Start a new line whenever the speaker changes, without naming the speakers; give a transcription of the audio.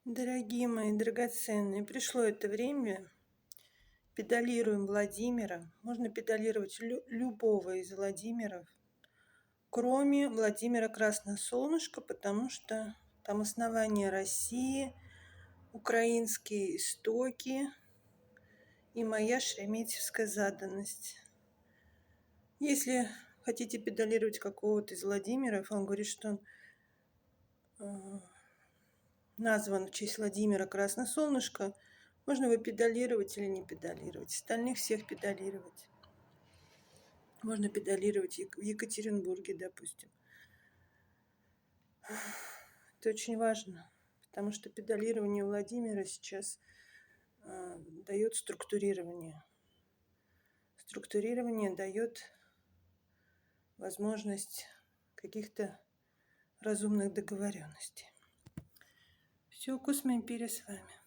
Дорогие мои драгоценные, пришло это время. Педалируем Владимира. Можно педалировать любого из Владимиров, кроме Владимира Красное Солнышко, потому что там основание России, украинские истоки и моя шереметьевская заданность. Если хотите педалировать какого-то из Владимиров, он говорит, что он назван в честь Владимира Красное Солнышко, можно его педалировать или не педалировать. Остальных всех педалировать. Можно педалировать в Екатеринбурге, допустим. Это очень важно, потому что педалирование Владимира сейчас дает структурирование. Структурирование дает возможность каких-то разумных договоренностей. Все, Космо Империя с вами.